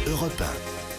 Europe 1.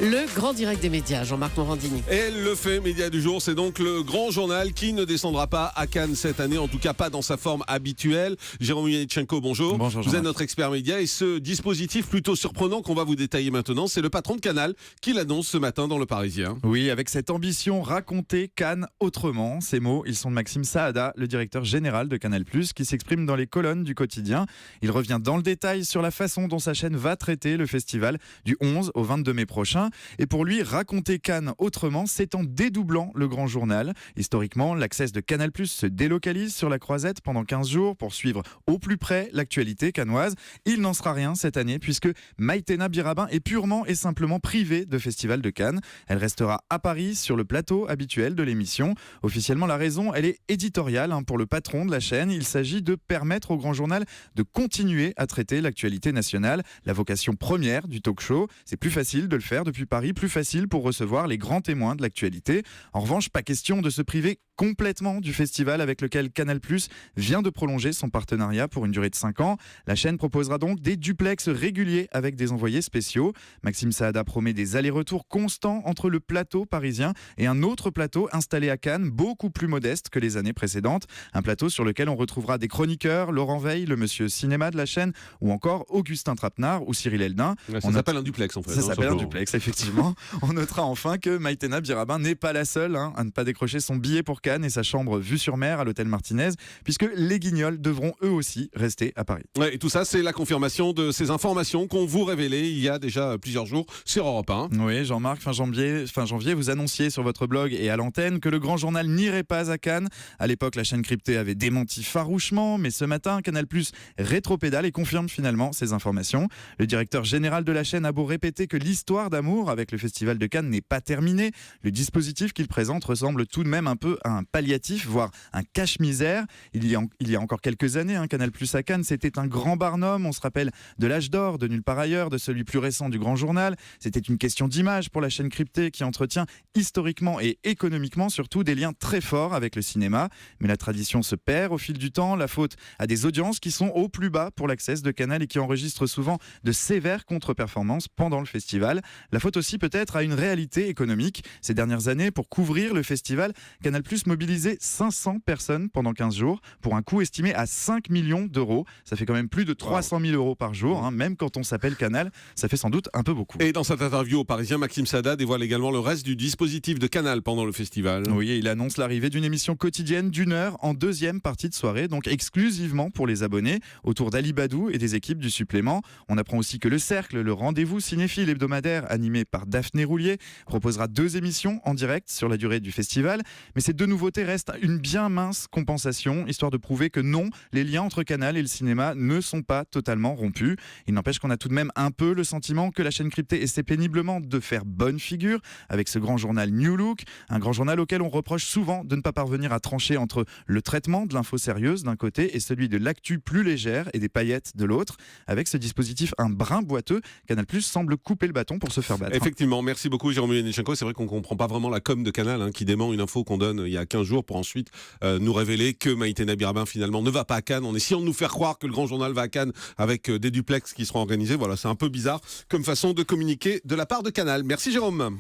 Le grand direct des médias, Jean-Marc Morandini. Et le fait média du jour, c'est donc le grand journal qui ne descendra pas à Cannes cette année, en tout cas pas dans sa forme habituelle. Jérôme Yanitchenko, bonjour. Bonjour, vous êtes notre expert média et ce dispositif plutôt surprenant qu'on va vous détailler maintenant, c'est le patron de Canal qui l'annonce ce matin dans Le Parisien. Oui, avec cette ambition, raconter Cannes autrement. Ces mots, ils sont de Maxime Saada, le directeur général de Canal+, qui s'exprime dans les colonnes du quotidien. Il revient dans le détail sur la façon dont sa chaîne va traiter le festival du 11 au 22 mai prochain. Et pour lui, raconter Cannes autrement, c'est en dédoublant le grand journal. Historiquement, l'access de Canal+ se délocalise sur la Croisette pendant 15 jours pour suivre au plus près l'actualité cannoise. Il n'en sera rien cette année puisque Maïtena Birabin est purement et simplement privée de Festival de Cannes. Elle restera à Paris sur le plateau habituel de l'émission. Officiellement, la raison, elle est éditoriale pour le patron de la chaîne. Il s'agit de permettre au grand journal de continuer à traiter l'actualité nationale, la vocation première du talk-show. C'est plus facile de le faire depuis Paris, plus facile pour recevoir les grands témoins de l'actualité. En revanche, pas question de se priver complètement du festival avec lequel Canal+ vient de prolonger son partenariat pour une durée de 5 ans. La chaîne proposera donc des duplex réguliers avec des envoyés spéciaux. Maxime Saada promet des allers-retours constants entre le plateau parisien et un autre plateau installé à Cannes, beaucoup plus modeste que les années précédentes. Un plateau sur lequel on retrouvera des chroniqueurs, Laurent Veil, le monsieur cinéma de la chaîne, ou encore Augustin Trapenard ou Cyril Eldin. Ouais, ça s'appelle un duplex en fait. Ça s'appelle un duplex, effectivement. On notera enfin que Maïtena Birabin n'est pas la seule à ne pas décrocher son billet pour Cannes et sa chambre vue sur mer à l'hôtel Martinez, puisque les Guignols devront eux aussi rester à Paris. Ouais, et tout ça, c'est la confirmation de ces informations qu'on vous révélait il y a déjà plusieurs jours sur Europe 1. Oui, Jean-Marc, fin janvier, vous annonciez sur votre blog et à l'antenne que le grand journal n'irait pas à Cannes. À l'époque, la chaîne cryptée avait démenti farouchement, mais ce matin, Canal+ rétropédale et confirme finalement ces informations. Le directeur général de la chaîne a beau répéter que l'histoire d'amour avec le Festival de Cannes n'est pas terminée, le dispositif qu'il présente ressemble tout de même un peu à un palliatif, voire un cache-misère. Il y a encore quelques années, Canal+ à Cannes, c'était un grand barnum. On se rappelle de l'âge d'or, de Nulle part ailleurs, de celui plus récent du grand journal. C'était une question d'image pour la chaîne cryptée qui entretient historiquement et économiquement surtout des liens très forts avec le cinéma. Mais la tradition se perd au fil du temps, la faute à des audiences qui sont au plus bas pour l'accès de Canal et qui enregistrent souvent de sévères contre-performances pendant le festival. La faute aussi peut-être à une réalité économique. Ces dernières années, pour couvrir le festival, Canal+ mobilisait 500 personnes pendant 15 jours pour un coût estimé à 5 millions d'euros. Ça fait quand même plus de 300 000 euros par jour. Même quand on s'appelle Canal, ça fait sans doute un peu beaucoup. Et dans cette interview au Parisien, Maxime Saada dévoile également le reste du dispositif de Canal pendant le festival. Oui, et il annonce l'arrivée d'une émission quotidienne d'1 heure en deuxième partie de soirée, donc exclusivement pour les abonnés, autour d'Ali Badou et des équipes du supplément. On apprend aussi que Le Cercle, le rendez-vous cinéphile hebdomadaire animé par Daphné Roulier, proposera 2 émissions en direct sur la durée du festival. Mais ces 2 nouveautés restent une bien mince compensation, histoire de prouver que non, les liens entre Canal et le cinéma ne sont pas totalement rompus. Il n'empêche qu'on a tout de même un peu le sentiment que la chaîne cryptée essaie péniblement de faire bonne figure avec ce grand journal New Look, un grand journal auquel on reproche souvent de ne pas parvenir à trancher entre le traitement de l'info sérieuse d'un côté et celui de l'actu plus légère et des paillettes de l'autre. Avec ce dispositif un brin boiteux, Canal+ semble couper le bâton pour se faire battre. Effectivement, merci beaucoup Jérôme Yanitchenko. C'est vrai qu'on ne comprend pas vraiment la com de Canal qui dément une info qu'on donne il y a 15 jours pour ensuite nous révéler que Maïtena Birabin finalement ne va pas à Cannes en essayant de nous faire croire que le grand journal va à Cannes avec des duplex qui seront organisés. Voilà, c'est un peu bizarre comme façon de communiquer de la part de Canal. Merci Jérôme.